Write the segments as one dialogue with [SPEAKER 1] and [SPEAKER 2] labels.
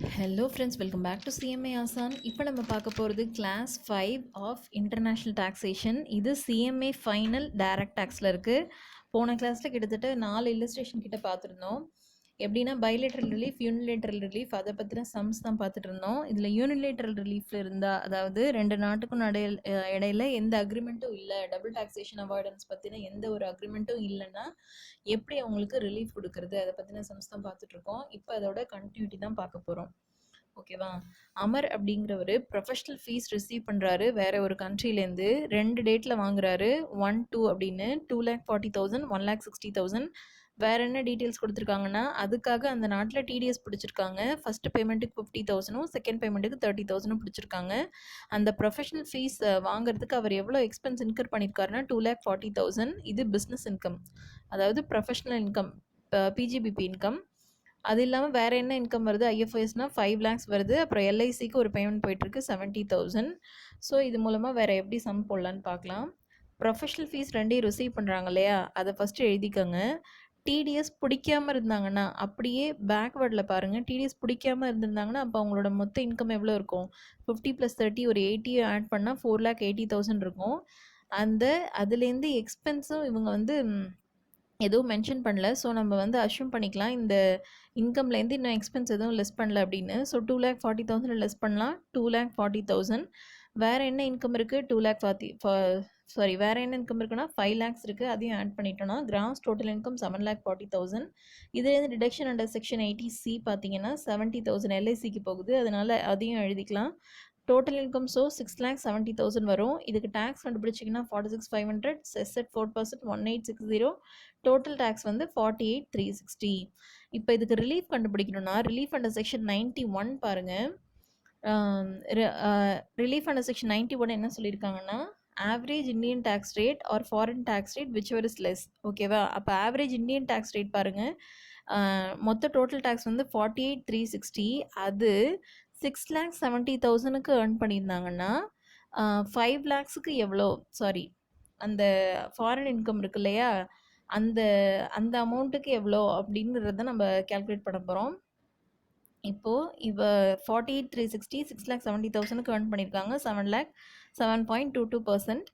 [SPEAKER 1] Hello friends, welcome back to CMA Aasan. இப்போ நம்ம பார்க்க போகிறது கிளாஸ் 5 ஆஃப் இன்டர்நேஷ்னல் டாக்ஸேஷன். இது சிஎம்ஏ ஃபைனல் டைரக்ட் டேக்ஸில் இருக்குது. போன கிளாஸில் கிட்டத்தட்ட 4 இல்லஸ்ட்ரேஷன் கிட்ட பார்த்துருந்தோம். எப்படின்னா பைலேட்ரல் ரிலீஃப், யூனிலேட்ரல் ரிலீஃப், அதை பற்றின சம்ஸ் தான் பார்த்துட்டு இருந்தோம். இதில் யூனிலேட்ரல் ரிலீஃபில் இருந்தால், அதாவது ரெண்டு நாட்டுக்கும் இடையில எந்த அக்ரிமெண்ட்டும் இல்லை, டபுள் டாக்ஸேஷன் அவாய்டன்ஸ் பற்றின எந்த ஒரு அக்ரிமெண்ட்டும் இல்லைன்னா எப்படி அவங்களுக்கு ரிலீஃப் கொடுக்குறது, அதை பற்றின சம்ஸ் தான் பார்த்துட்ருக்கோம். இப்போ அதோட கண்டினியூட்டி தான் பார்க்க போகிறோம். ஓகேவா? அமர் அப்படிங்கிறவர் ப்ரொஃபஷனல் ஃபீஸ் ரிசீவ் பண்ணுறாரு வேற ஒரு கண்ட்ரிலேருந்து. 2 டேட்டில் வாங்குறாரு. 1-2 அப்படின்னு 2,40,000, 1,60,000. வேற என்ன டீட்டெயில்ஸ் கொடுத்துருக்காங்கன்னா, அதுக்காக அந்த நாட்டில் டிடிஎஸ் பிடிச்சிருக்காங்க. ஃபர்ஸ்ட் பேமெண்ட்டுக்கு 50,000, செகண்ட் பேமெண்ட்டுக்கு 30,000 பிடிச்சிருக்காங்க. அந்த ப்ரொஃபஷனல் ஃபீஸ் வாங்குறதுக்கு அவர் எவ்வளோ எக்ஸ்பென்ஸ் இன்கர் பண்ணியிருக்காருன்னா 2,40,000. இது பிஸ்னஸ் இன்கம், அதாவது ப்ரொஃபஷனல் இன்கம், பிஜிபிபி இன்கம். அது இல்லாமல் வேறு என்ன இன்கம் வருது? ஐஎஃப்ஐஎஸ்னால் 5 lakhs வருது. அப்புறம் எல்ஐசிக்கு ஒரு பேமெண்ட் போயிட்டுருக்கு 70,000. ஸோ இது மூலமாக வேறு எப்படி சம் போடலான்னு பார்க்கலாம். ப்ரொஃபஷனல் ஃபீஸ் ரெண்டையும் ரிசீவ் பண்ணுறாங்க இல்லையா, அதை ஃபஸ்ட்டு எழுதிக்கோங்க. டிடிஎஸ் பிடிக்காமல் இருந்தாங்கன்னா அப்படியே பேக்வேர்டில் பாருங்கள். டிடிஎஸ் பிடிக்காமல் இருந்திருந்தாங்கன்னா அப்போ அவங்களோட மொத்த இன்கம் எவ்வளோ இருக்கும்? 50 + 30 ஒரு 80 ஆட் பண்ணால் 4,80,000 இருக்கும். அதுலேருந்து எக்ஸ்பென்ஸும் இவங்க எதுவும் மென்ஷன் பண்ணல. ஸோ நம்ம அஷ்யூம் பண்ணிக்கலாம் இந்த இன்கம்லேருந்து இன்னும் எக்ஸ்பென்ஸ் எதுவும் லெஸ் பண்ணல அப்படின்னு. ஸோ 2,40,000 லெஸ் பண்ணலாம். 2,40,000. வேறு என்ன இன்கம் இருக்குது? 2,40,000 வேறு என்ன இன்கம் இருக்குன்னா 5 lakhs இருக்குது. அதையும் ஆட் பண்ணிட்டோன்னா கிராஸ் டோட்டல் இன்கம் 7,40,000. இதுலேருந்து டிடக்ஷன் அண்டர் செக்ஷன் 80C பார்த்தீங்கன்னா 70,000 எல்ஐசிக்கு போகுது. அதனால் அதையும் எழுதிக்கலாம். டோட்டல் இன்கம் 6,70,000 வரும். இதுக்கு டேக்ஸ் கண்டுபிடிச்சிங்கன்னா 46,500, செஸ் at 4%, 1860. Total tax 48,360. இப்போ இதுக்கு ரிலீஃப் கண்டுபிடிக்கணும்னா ரிலீஃப் அண்டர் செக்ஷன் 91 பாருங்கள். ரிலீஃப் அண்டர் செக்ஷன் 91 என்ன சொல்லியிருக்காங்கன்னா, average Indian tax rate or foreign tax rate whichever is less. ஓகேவா? அப்போ ஆவரேஜ் இந்தியன் டேக்ஸ் ரேட் பாருங்கள். மொத்த டோட்டல் டேக்ஸ் 48,360. அது 6,70,000க்கு ஏர்ன் பண்ணியிருந்தாங்கன்னா 5 lakhsக்கு எவ்வளோ, அந்த ஃபாரின் இன்கம் இருக்கு இல்லையா, அந்த அமௌண்ட்டுக்கு எவ்வளோ அப்படிங்கிறத நம்ம கேல்குலேட் பண்ண போகிறோம். இப்போ 48,360 6,70,000க்கு ஏர்ன் பண்ணியிருக்காங்க. 7,22%.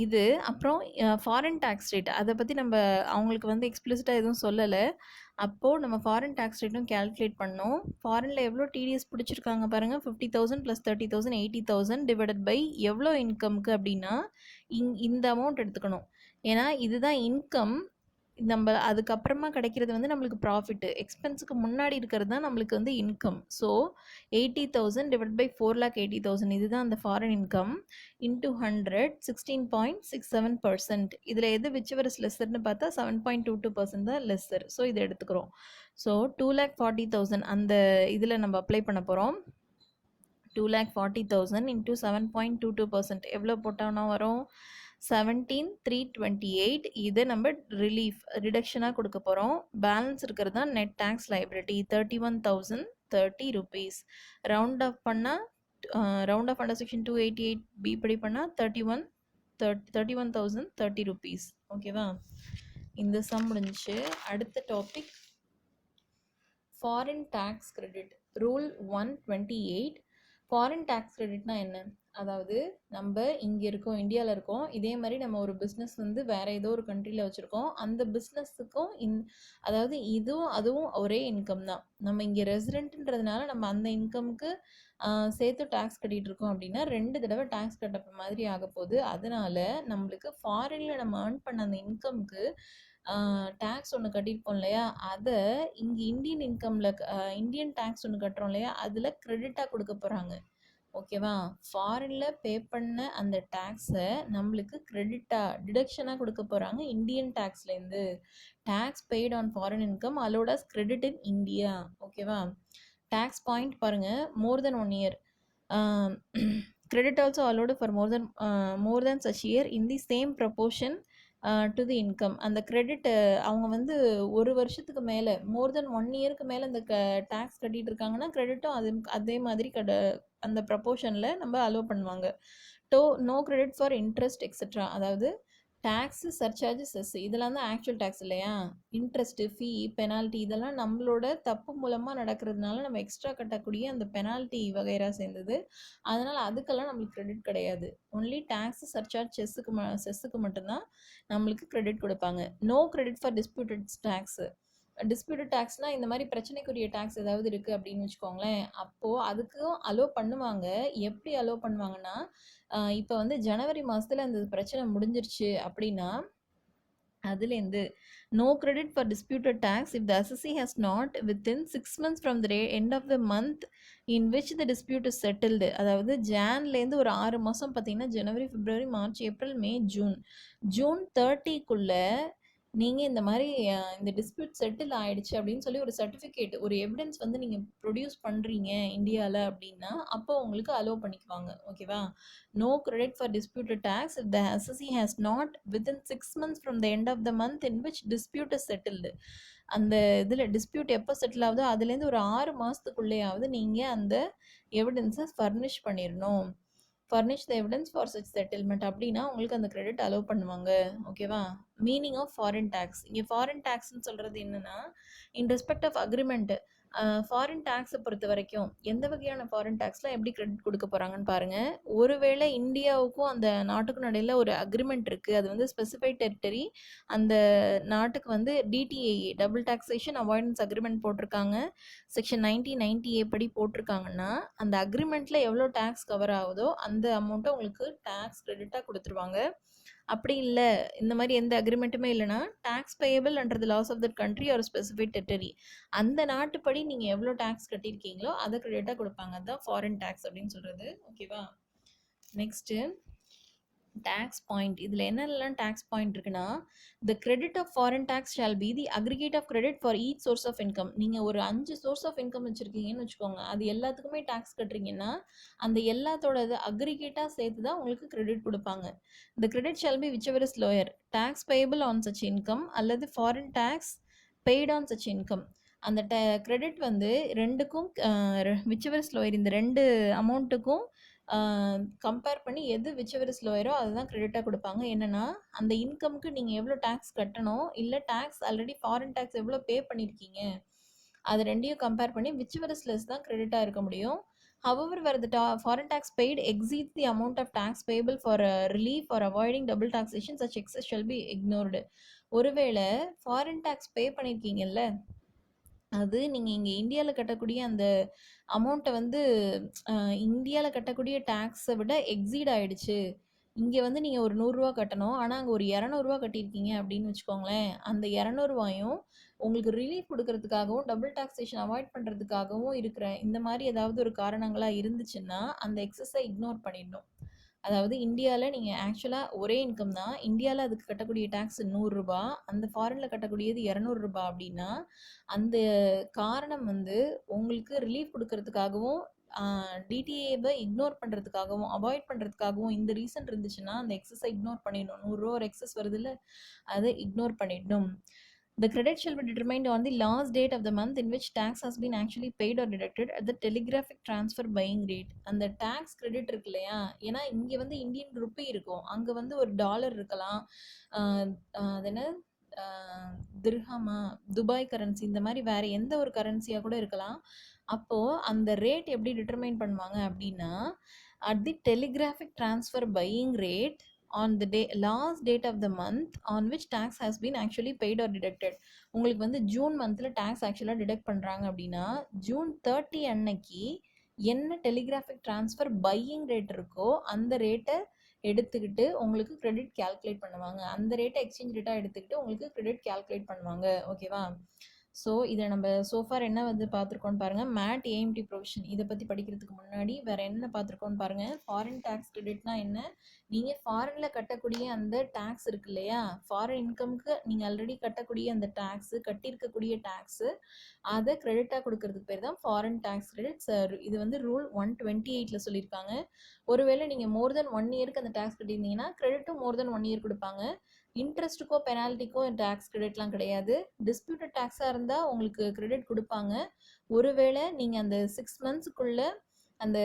[SPEAKER 1] இது அப்புறம் ஃபாரின் டேக்ஸ் ரேட் அதை பற்றி நம்ம அவங்களுக்கு எக்ஸ்பிளிசிட்டாக எதுவும் சொல்லலை. அப்போது நம்ம ஃபாரின் டேக்ஸ் ரேட்டும் கேல்குலேட் பண்ணோம். ஃபாரினில் எவ்வளோ டிடிஎஸ் பிடிச்சிருக்காங்க பாருங்கள். 50,000 + 30,000 80,000 டிவைடட் பை எவ்வளோ இன்கம்க்கு அப்படின்னா இந்த அமௌண்ட் எடுத்துக்கணும். ஏன்னா இதுதான் இன்கம். நம்ம அதுக்கப்புறமா கிடைக்கிறது நம்மளுக்கு ப்ராஃபிட்டு. எக்ஸ்பென்ஸுக்கு முன்னாடி இருக்கிறது தான் நம்மளுக்கு இன்கம். ஸோ 80,000 டிவைட் பை 4,80,000 இதுதான் அந்த ஃபாரின் இன்கம். இன்ட்டு 100 16.67%. இதில் எது விச் எவர் இஸ் லெஸ்ஸர்னு பார்த்தா 7.22% தான் லெஸ்ஸர். ஸோ இதை எடுத்துக்கிறோம். ஸோ 2,40,000 அந்த இதில் நம்ம அப்ளை பண்ண போகிறோம். 2,40,000 இன்ட்டு 7.22% எவ்வளோ போட்டோம்னா வரும்? 17,328. இதை நம்ம ரிடக்ஷனாக கொடுக்க போகிறோம். பேலன்ஸ் இருக்கிறது தான் net tax liability 31,030 rupees. Round off பண்ணால் round off under section 288B படி பண்ணால் 31,030 rupees. ஓகேவா? இந்த சம் முடிஞ்சிச்சு. அடுத்த topic foreign tax credit. Rule 128. Foreign tax கிரெடிட்னா என்ன? அதாவது நம்ம இங்கே இருக்கோம், இந்தியாவில் இருக்கோம். இதே மாதிரி நம்ம ஒரு பிஸ்னஸ் வேறு ஏதோ ஒரு கண்ட்ரியில் வச்சுருக்கோம். அந்த பிஸ்னஸுக்கும் அதாவது அதுவும் ஒரே இன்கம் தான். நம்ம இங்கே ரெசிடென்ட்ன்றதுனால நம்ம அந்த இன்கமுக்கு சேர்த்து டேக்ஸ் கட்டிகிட்டு இருக்கோம் அப்படின்னா 2 தடவை டேக்ஸ் கட்ட மாதிரி ஆக போகுது. அதனால நம்மளுக்கு ஃபாரினில் நம்ம ஏர்ன் பண்ண அந்த இன்கமுக்கு டேக்ஸ் ஒன்று கட்டியிருப்போம் இல்லையா, அதை இங்கே இந்தியன் இன்கமில் இந்தியன் டேக்ஸ் ஒன்று கட்டுறோம் இல்லையா, அதில் க்ரெடிட்டாக கொடுக்க போகிறாங்க. ஓகேவா? ஃபாரினில் பே பண்ண அந்த டேக்ஸை நம்மளுக்கு க்ரெடிட்டாக டிடக்ஷனாக கொடுக்க போகிறாங்க இந்தியன் டேக்ஸ்லேருந்து. Tax paid on foreign income allowed as credit in India. ஓகேவா? டேக்ஸ் பாயிண்ட் பாருங்கள். More then 1 year. Credit also allowed for more than such year in the same proportion to the income. அந்த credit அவங்க ஒரு வருஷத்துக்கு மேலே மோர் then 1 yearக்கு மேலே அந்த tax கட்டிகிட்டு இருக்காங்கன்னா கிரெடிட்டும் அதே மாதிரி அந்த ப்ரப்போர்ஷனில் நம்ம அலோவ் பண்ணுவாங்க. No credit for interest etcetera. அதாவது டேக்ஸு, சர்சார்ஜ், செஸ் இதெல்லாம் தான் ஆக்சுவல் டேக்ஸ் இல்லையா? இன்ட்ரெஸ்ட்டு, ஃபீ, பெனால்ட்டி இதெல்லாம் நம்மளோட தப்பு மூலமாக நடக்கிறதுனால நம்ம எக்ஸ்ட்ரா கட்டக்கூடிய அந்த பெனால்ட்டி வகைரா சேர்ந்தது. அதனால் அதுக்கெல்லாம் நம்மளுக்கு கிரெடிட் கிடையாது. ஒன்லி டேக்ஸு, சர்சார்ஜ், செஸ்ஸுக்கு மட்டும்தான் நம்மளுக்கு கிரெடிட் கொடுப்பாங்க. No credit for disputed tax. Disputed டேக்ஸ்னால் இந்த மாதிரி பிரச்சனைக்குரிய டேக்ஸ் ஏதாவது இருக்குது அப்படின்னு வச்சுக்கோங்களேன். அப்போது அதுக்கும் அலோவ் பண்ணுவாங்க. எப்படி அலோவ் பண்ணுவாங்கன்னா, இப்போ வந்து ஜனவரி மாதத்தில் அந்த பிரச்சனை முடிஞ்சிருச்சு அப்படின்னா அதுலேருந்து no credit for disputed tax if the assessee has not within 6 months from the end of the month in which the dispute is settled. அதாவது ஜான்லேருந்து ஒரு 6 மாதம் பார்த்தீங்கன்னா ஜனவரி, பிப்ரவரி, மார்ச், ஏப்ரல், மே, ஜூன் 30க்குள்ளே நீங்கள் இந்த மாதிரி இந்த டிஸ்பியூட் செட்டில் ஆயிடுச்சு அப்படின்னு சொல்லி ஒரு சர்டிஃபிகேட், ஒரு எவிடன்ஸ் வந்து நீங்கள் ப்ரொடியூஸ் பண்ணுறீங்க இந்தியாவில் அப்படின்னா அப்போ உங்களுக்கு அலோவ் பண்ணிக்குவாங்க. ஓகேவா? No credit for disputed tax if the assessee has not within 6 months from the end of the month in which dispute is settled. அந்த இதில் டிஸ்பியூட் எப்போ செட்டில் ஆகுதோ அதுலேருந்து ஒரு 6 மாதத்துக்குள்ளேயாவது நீங்கள் அந்த எவிடன்ஸை ஃபர்னிஷ் பண்ணிடணும். Furnish the evidence for such settlement அப்படின்னா உங்களுக்கு அந்த கிரெடிட் அலோவ் பண்ணுவாங்க. ஓகேவா? Meaning of foreign tax. இங்கே ஃபாரின் டேக்ஸ்ன்னு சொல்கிறது என்னென்னா in respect of agreement. Foreign டேக்ஸை பொறுத்த வரைக்கும் எந்த வகையான ஃபாரின் டேக்ஸ்லாம் எப்படி கிரெடிட் கொடுக்க போகிறாங்கன்னு பாருங்கள். ஒருவேளை இந்தியாவுக்கும் அந்த நாட்டுக்கும் இடையில ஒரு அக்ரிமெண்ட் இருக்குது, அது வந்து ஸ்பெசிஃபைட் டெரிட்டரி, அந்த நாட்டுக்கு வந்து DTA double taxation avoidance agreement போட்டிருக்காங்க, செக்ஷன் 1990A படி போட்டிருக்காங்கன்னா அந்த அக்ரிமெண்ட்டில் எவ்வளோ டேக்ஸ் கவர் ஆகுதோ அந்த அமௌண்ட்டை உங்களுக்கு டேக்ஸ் கிரெடிட்டாக கொடுத்துருவாங்க. அப்படி இல்லை, இந்த மாதிரி எந்த அக்ரிமெண்ட்டுமே இல்லைன்னா tax payable under the laws of that country ஒரு ஸ்பெசிஃபைட் டெரிட்டரி, அந்த நாட்டுப்படி நீங்கள் எவ்வளோ டேக்ஸ் கட்டியிருக்கீங்களோ அதை கிரெடிட்டாக கொடுப்பாங்க. அதுதான் ஃபாரின் டேக்ஸ் அப்படின்னு சொல்கிறது. ஓகேவா? Next tax point. இதில் என்னெல்லாம் டேக்ஸ் பாயிண்ட் இருக்குன்னா, the credit of foreign tax shall be the aggregate of credit for each source of income. நீங்கள் ஒரு 5 சோர்ஸ் ஆஃப் இன்கம் வச்சுருக்கீங்கன்னு வச்சுக்கோங்க, அது எல்லாத்துக்குமே டேக்ஸ் கட்டுறீங்கன்னா அந்த எல்லாத்தோட அக்ரிகேட்டாக சேர்த்து தான் உங்களுக்கு கிரெடிட் கொடுப்பாங்க. The credit shall be whichever is lower tax payable on such income அல்லது foreign tax paid on such income. அந்த கிரெடிட் வந்து ரெண்டுக்கும் விச் எவர் இஸ் லோயர், இந்த ரெண்டு அமௌண்ட்டுக்கும் கம்பேர் பண்ணி எது விச் எவர் இஸ் லோயரோ அதுதான் கிரெடிட்டாக கொடுப்பாங்க. என்னென்னா அந்த இன்கம்க்கு நீங்கள் எவ்வளோ டேக்ஸ் கட்டணும், இல்லை டேக்ஸ் ஆல்ரெடி ஃபாரின் டேக்ஸ் எவ்வளோ பே பண்ணியிருக்கீங்க, அது ரெண்டையும் கம்பேர் பண்ணி விச் எவர் இஸ் லெஸ் தான் கிரெடிட்டாக இருக்க முடியும். However, where the foreign tax paid exceeds the amount of tax payable for relief or avoiding double taxation, such excess shall be ignored. ஒருவேளை foreign tax பே பண்ணியிருக்கீங்கல்ல, அது நீங்கள் இங்கே இந்தியாவில் கட்டக்கூடிய அந்த அமௌண்ட்டை வந்து இந்தியாவில் கட்டக்கூடிய டேக்ஸை விட எக்ஸீட் ஆகிடுச்சு, இங்கே வந்து நீங்கள் ஒரு 100 ரூபா கட்டணும், ஆனால் அங்கே ஒரு 200 ரூபா கட்டியிருக்கீங்க அப்படின்னு வச்சுக்கோங்களேன். அந்த 200 ரூபாயும் உங்களுக்கு ரிலீஃப் கொடுக்கறதுக்காகவும் டபுள் டாக்ஸேஷன் அவாய்ட் பண்ணுறதுக்காகவும் இருக்கிற இந்த மாதிரி ஏதாவது ஒரு காரணங்களாக இருந்துச்சுன்னா அந்த எக்ஸஸை இக்னோர் பண்ணிடணும். அதாவது இந்தியாவில் நீங்கள் ஆக்சுவலாக ஒரே இன்கம் தான், இந்தியாவில் அதுக்கு கட்டக்கூடிய டேக்ஸ் 100 ரூபா, அந்த ஃபாரினில் கட்டக்கூடியது 200 ரூபா அப்படின்னா அந்த காரணம் வந்து உங்களுக்கு ரிலீஃப் கொடுக்கறதுக்காகவும் டிடிஏவை இக்னோர் பண்ணுறதுக்காகவும் அவாய்ட் பண்ணுறதுக்காகவும் இந்த ரீசன் இருந்துச்சுன்னா அந்த எக்ஸஸை இக்னோர் பண்ணிடணும். 100 ரூபா ஒரு எக்ஸஸ் வருது இல்லை, அதை இக்னோர் பண்ணிடணும். The credit shall be determined on the last date of the month in which tax has been actually paid or deducted at the telegraphic transfer buying rate. அந்த டேக்ஸ் கிரெடிட் இருக்கு இல்லையா, ஏன்னா இங்கே வந்து இந்தியன் ருப்பி இருக்கும், அங்கே வந்து ஒரு டாலர் இருக்கலாம், அது என்ன திர்ஹமா, துபாய் கரன்சி, இந்த மாதிரி வேறு எந்த ஒரு கரன்சியாக கூட இருக்கலாம். அப்போது அந்த ரேட் எப்படி டிட்டர்மைன் பண்ணுவாங்க அப்படின்னா at the telegraphic transfer buying rate on the last date of the month on which tax has been actually paid or deducted. உங்களுக்கு வந்து ஜூன் மந்தில் டேக்ஸ் ஆக்சுவலாக டிடெக்ட் பண்ணுறாங்க அப்படின்னா ஜூன் 30 அன்னைக்கு என்ன டெலிகிராஃபிக் ட்ரான்ஸ்ஃபர் பையிங் ரேட் இருக்கோ அந்த ரேட்டை எடுத்துக்கிட்டு உங்களுக்கு கிரெடிட் கேல்குலேட் பண்ணுவாங்க. அந்த ரேட்டை எக்ஸ்சேஞ்ச் ரேட்டாக எடுத்துக்கிட்டு உங்களுக்கு கிரெடிட் கேல்குலேட் பண்ணுவாங்க. ஓகேவா? ஸோ இதை நம்ம சோஃபார் என்ன வந்து பார்த்துருக்கோன்னு பாருங்கள். மேட் ஏஎம்டி ப்ரொவிஷன் இதை பற்றி படிக்கிறதுக்கு முன்னாடி வேறு என்ன பார்த்துருக்கோன்னு பாருங்கள். ஃபாரின் டேக்ஸ் கிரெடிட்னா என்ன, நீங்கள் ஃபாரினில் கட்டக்கூடிய அந்த டேக்ஸ் இருக்கு இல்லையா, ஃபாரின் இன்கம்க்கு நீங்கள் ஆல்ரெடி கட்டக்கூடிய அந்த டேக்ஸு, கட்டியிருக்கக்கூடிய டேக்ஸு, அதை கிரெடிட்டாக கொடுக்கறதுக்கு பேர் தான் ஃபாரின் டேக்ஸ் கிரெடிட்ஸ். இது வந்து ரூல் 128 சொல்லியிருக்காங்க. ஒருவேளை நீங்கள் மோர் தென் 1 இயருக்கு அந்த டேக்ஸ் கட்டியிருந்தீங்கன்னா கிரெடிட்டும் மோர் தென் 1 இயர் கொடுப்பாங்க. இன்ட்ரெஸ்ட்டுக்கோ பெனால்ட்டிக்கோ டேக்ஸ் கிரெடிட்லாம் கிடையாது. டிஸ்பியூட்டட் டேக்ஸாக இருந்தால் உங்களுக்கு கிரெடிட் கொடுப்பாங்க. ஒருவேளை நீங்கள் அந்த 6 monthsக்குள்ளே அந்த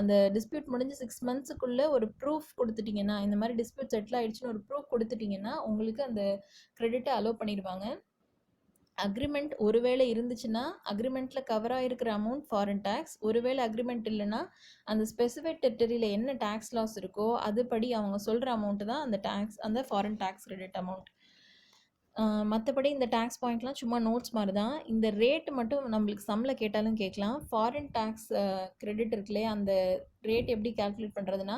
[SPEAKER 1] அந்த டிஸ்பியூட் முடிஞ்சு 6 மந்த்ஸுக்குள்ள ஒரு ப்ரூஃப் குடுத்துட்டீங்கன்னா, இந்த மாரி டிஸ்பியூட் செட்டில் ஆயிடுச்சுன்னு ஒரு ப்ரூஃப் குடுத்துட்டீங்கன்னா, உங்களுக்கு அந்த கிரெடிட்ட அலோவ் பண்ணிருவாங்க. அக்ரிமெண்ட் ஒருவேளை இருந்துச்சுன்னா, அக்ரிமெண்ட்ல கவர் ஆயிருக்கிற அமௌண்ட் ஃபாரின் டாக்ஸ். ஒருவேளை அக்ரிமெண்ட் இல்லன்னா, அந்த ஸ்பெசிஃபைட் டெரிட்டரியில என்ன டாக்ஸ் லாஸ் இருக்கோ, அதுபடி அவங்க சொல்ற அமௌண்ட் தான் அந்த டாக்ஸ், அந்த ஃபாரின் டாக்ஸ் கிரெடிட் அமௌண்ட். மற்றபடி இந்த டேக்ஸ் பாயிண்ட்லாம் சும்மா நோட்ஸ் மாதிரி தான். இந்த ரேட் மட்டும் நம்மளுக்கு சம்மில் கேட்டாலும் கேட்கலாம். ஃபாரின் டேக்ஸ் கிரெடிட் இருக்குல்லையே, அந்த ரேட் எப்படி கால்குலேட் பண்ணுறதுனா,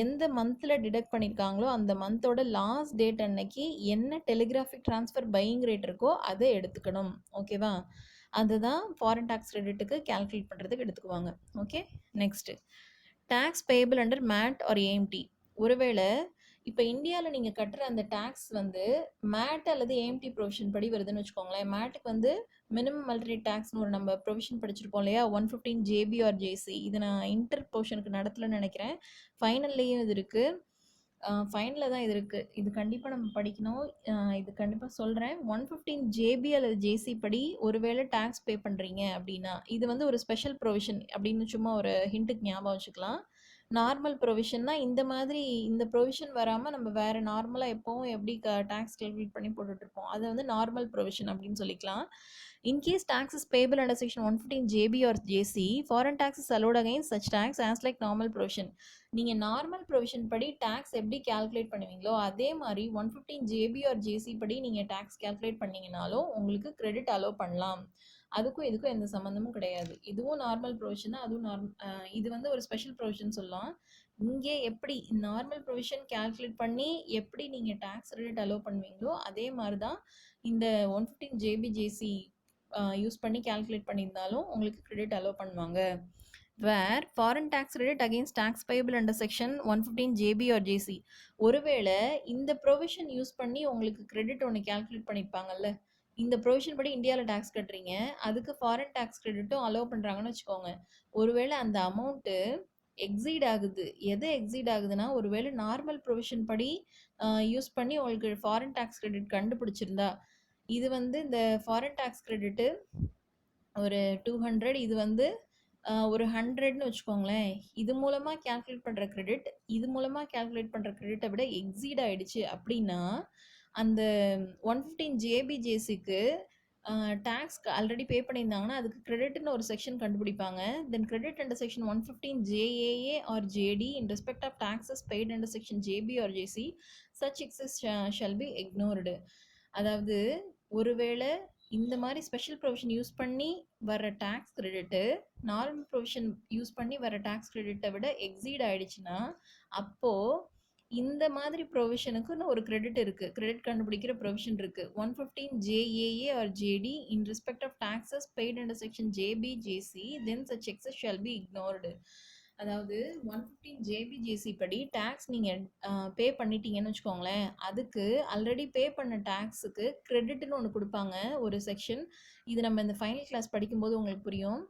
[SPEAKER 1] எந்த மந்தில் டிடக்ட் பண்ணியிருக்காங்களோ அந்த மந்தோட லாஸ்ட் டேட் அன்னைக்கு என்ன டெலிகிராஃபிக் ட்ரான்ஸ்ஃபர் பையிங் ரேட் இருக்கோ அதை எடுத்துக்கணும். ஓகேவா? அதுதான் ஃபாரின் டேக்ஸ் கிரெடிட்டுக்கு கால்குலேட் பண்ணுறதுக்கு எடுத்துக்குவாங்க. Okay, next tax payable under MAT or AMT. ஒருவேளை இப்போ இந்தியாவில் நீங்கள் கட்டுற அந்த டேக்ஸ் வந்து மேட் அல்லது ஏஎம்டி ப்ரொவிஷன் படி வருதுன்னு வச்சுக்கோங்களேன். மேட்டுக்கு வந்து மினிமம் மல்டி டேக்ஸ்னு ஒரு நம்ம ப்ரொவிஷன் படிச்சிருப்போம் இல்லையா, 115 ஜேபி ஆர் ஜேசி. இது நான் இன்டர் போர்ஷனுக்கு நடத்தலன்னு நினைக்கிறேன். ஃபைனல்லையும் இது இருக்குது. ஃபைனலில் தான் இது இருக்குது. இது கண்டிப்பாக நம்ம படிக்கணும். இது கண்டிப்பாக சொல்கிறேன். 115 ஜேபி அல்லது ஜேசி படி ஒருவேளை டேக்ஸ் பே பண்ணுறீங்க அப்படின்னா, இது வந்து ஒரு ஸ்பெஷல் ப்ரொவிஷன் அப்படின்னு சும்மா ஒரு ஹிண்ட்டுக்கு ஞாபகம் வச்சுக்கலாம். நார்மல் ப்ரொவிஷன்னா இந்த மாதிரி இந்த ப்ரொவிஷன் வராமல் நம்ம வேறு நார்மலாக எப்போவும் எப்படி டேக்ஸ் கால்குலேட் பண்ணி போட்டுட்ருப்போம், அதை வந்து நார்மல் ப்ரொவிஷன் அப்படின்னு சொல்லிக்கலாம். In case taxes payable under section 115 JB or JC, foreign taxes allowed against such tax as like normal provision. நீங்கள் நார்மல் ப்ரொவிஷன் படி டேக்ஸ் எப்படி கால்குலேட் பண்ணுவீங்களோ அதே மாதிரி 115 ஜேபி ஆர் ஜேசி படி நீங்கள் டேக்ஸ் கால்குலேட் பண்ணிங்கனாலும் உங்களுக்கு கிரெடிட் அலோவ் பண்ணலாம். அதுக்கும் இதுக்கும் எந்த சம்மந்தமும் கிடையாது. இதுவும் நார்மல் ப்ரொவிஷன் தான், அதுவும் இது வந்து ஒரு ஸ்பெஷல் ப்ரொவிஷன் சொல்லலாம். இங்கே எப்படி நார்மல் ப்ரொவிஷன் கால்குலேட் பண்ணி எப்படி நீங்கள் டேக்ஸ் கிரெடிட் அலோவ் பண்ணுவீங்களோ அதே மாதிரி தான் இந்த 115 ஜேபி ஜேசி யூஸ் பண்ணி கால்குலேட் பண்ணியிருந்தாலும் உங்களுக்கு கிரெடிட் அலோவ் பண்ணுவாங்க. where foreign tax credit against tax payable under section 115 JB or JC. ஒருவேளை இந்த ப்ரொவிஷன் யூஸ் பண்ணி உங்களுக்கு கிரெடிட் ஒன்று கால்குலேட் பண்ணியிருப்பாங்கல்ல, இந்த ப்ரொவிஷன் படி இந்தியாவில் டேக்ஸ் கட்டுறீங்க, அதுக்கு ஃபாரின் டேக்ஸ் கிரெடிட்டும் அலோவ் பண்ணுறாங்கன்னு வச்சுக்கோங்க. ஒருவேளை அந்த அமௌண்ட்டு எக்ஸீட் ஆகுது. எது எக்ஸீட் ஆகுதுன்னா, ஒருவேளை நார்மல் ப்ரொவிஷன் படி யூஸ் பண்ணி உங்களுக்கு ஃபாரின் டேக்ஸ் கிரெடிட் கண்டுபிடிச்சிருந்தா, இது வந்து இந்த ஃபாரின் டேக்ஸ் கிரெடிட்டு ஒரு 200, இது வந்து ஒரு 100ன்னு வச்சுக்கோங்களேன். இது மூலமாக கால்குலேட் பண்ணுற கிரெடிட் இது மூலமாக கால்குலேட் பண்ணுற கிரெடிட்டை விட எக்ஸீட் ஆகிடுச்சு அப்படின்னா, அந்த 115 ஜேபிஜேசிக்கு டேக்ஸ்க்கு ஆல்ரெடி பே பண்ணியிருந்தாங்கன்னா அதுக்கு கிரெடிட்னு ஒரு செக்ஷன் கண்டுபிடிப்பாங்க. Then credit under section 115 JAA or JD in respect of taxes paid under section JB or JC such excess shall be ignored. அதாவது ஒருவேளை இந்த மாதிரி ஸ்பெஷல் ப்ரொவிஷன் யூஸ் பண்ணி வர tax credit normal provision use பண்ணி வர tax கிரெடிட்டை விட exceed ஆகிடுச்சுன்னா, அப்போது இந்த மாதிரி ப்ரொவிஷனுக்குன்னு ஒரு கிரெடிட் இருக்குது, கிரெடிட் கண்டுபிடிக்கிற ப்ரொவிஷன் இருக்குது. 115 JAA or JD in respect of taxes paid under section JB JC then such excess shall be ignored. அதாவது 115 ஜேபிஜேசி படி டேக்ஸ் நீங்கள் பே பண்ணிட்டீங்கன்னு வச்சுக்கோங்களேன், அதுக்கு ஆல்ரெடி பே பண்ண டேக்ஸுக்கு கிரெடிட்னு ஒன்று கொடுப்பாங்க, ஒரு செக்ஷன். இது நம்ம இந்த ஃபைனல் கிளாஸ் படிக்கும்போது உங்களுக்கு புரியும்.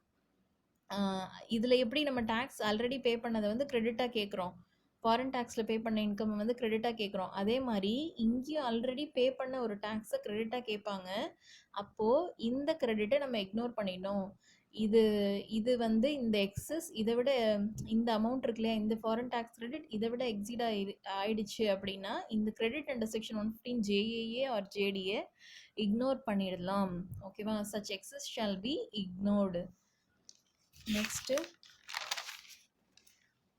[SPEAKER 1] இதில் எப்படி நம்ம டேக்ஸ் ஆல்ரெடி பே பண்ணதை வந்து கிரெடிட்டாக கேட்குறோம், ஃபாரின் டேக்ஸில் பே பண்ண இன்கம் வந்து கிரெடிட்டாக கேட்குறோம், அதே மாதிரி இங்கேயும் ஆல்ரெடி பே பண்ண ஒரு டேக்ஸை கிரெடிட்டாக கேட்பாங்க. அப்போது இந்த கிரெடிட்டை நம்ம இக்னோர் பண்ணிடணும். இது வந்து இந்த எக்ஸஸ் இதை விட இந்த அமௌண்ட் இருக்கு இல்லையா, இந்த ஃபாரின் டேக்ஸ் கிரெடிட் இதை விட எக்ஸீட் ஆயிடுச்சு அப்படின்னா இந்த credit under section 115 JAA or ஜேடியை இக்னோர் பண்ணிடலாம். ஓகேவா? Such excess shall be ignored. Next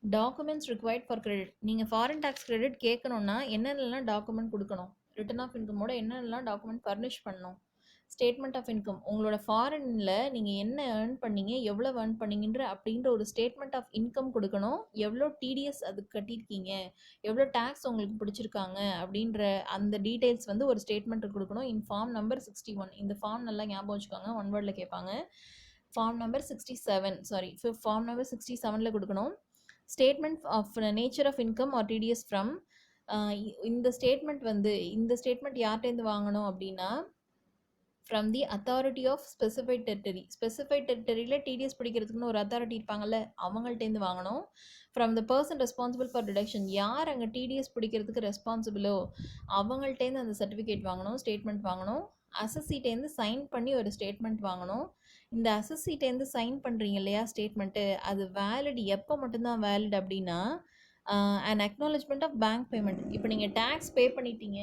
[SPEAKER 1] documents required for credit. நீங்கள் ஃபாரின் டேக்ஸ் கிரெடிட் கேட்கணுன்னா என்னென்னலாம் டாக்குமெண்ட் கொடுக்கணும், ரிட்டர்ன் ஆஃப் இன்கமோட என்னென்னலாம் டாக்குமெண்ட் ஃபர்னிஷ் பண்ணணும். ஸ்டேட்மெண்ட் ஆஃப் இன்கம், உங்களோட ஃபாரினில் நீங்கள் என்ன ஏர்ன் பண்ணீங்க, எவ்வளோ ஏர்ன் பண்ணீங்கன்ற அப்படின்ற ஒரு ஸ்டேட்மெண்ட் ஆஃப் இன்கம் கொடுக்கணும். எவ்வளோ டிடிஎஸ் அதுக்கு கட்டியிருக்கீங்க, எவ்வளோ டேக்ஸ் உங்களுக்கு பிடிச்சிருக்காங்க அப்படின்ற அந்த டீட்டெயில்ஸ் வந்து ஒரு ஸ்டேட்மெண்ட் கொடுக்கணும். In form number 61. இந்த ஃபார்ம் நல்லா ஞாபகம் வச்சுக்கோங்க, ஒன் வேர்டில் கேட்பாங்க. ஃபார்ம் நம்பர் 67 கொடுக்கணும். Statement of nature of income or TDS from. இந்த ஸ்டேட்மெண்ட் யார்கிட்டேருந்து வாங்கணும் அப்படின்னா, from the authority of specified territory. Specified டெரிட்டரியில் டிடிஎஸ் பிடிக்கிறதுக்குன்னு ஒரு அத்தாரிட்டி இருப்பாங்கல்ல, அவங்கள்ட்டேருந்து வாங்கணும். From the person responsible for deduction, யார் அங்கே டிடிஎஸ் பிடிக்கிறதுக்கு ரெஸ்பான்சிபிளோ அவங்கள்ட்டேருந்து அந்த சர்டிஃபிகேட் வாங்கணும், ஸ்டேட்மெண்ட் வாங்கணும். அசஸ்ஸிட்டேருந்து சைன் பண்ணி ஒரு ஸ்டேட்மெண்ட் வாங்கணும். இந்த அசஸ்ஸிட்டேருந்து சைன் பண்ணுறீங்க இல்லையா ஸ்டேட்மெண்ட்டு, அது வேலிட் எப்போ மட்டும்தான் வேலிட் அப்படின்னா, an acknowledgement of bank payment. இப்போ நீங்கள் டேக்ஸ் பே பண்ணிட்டீங்க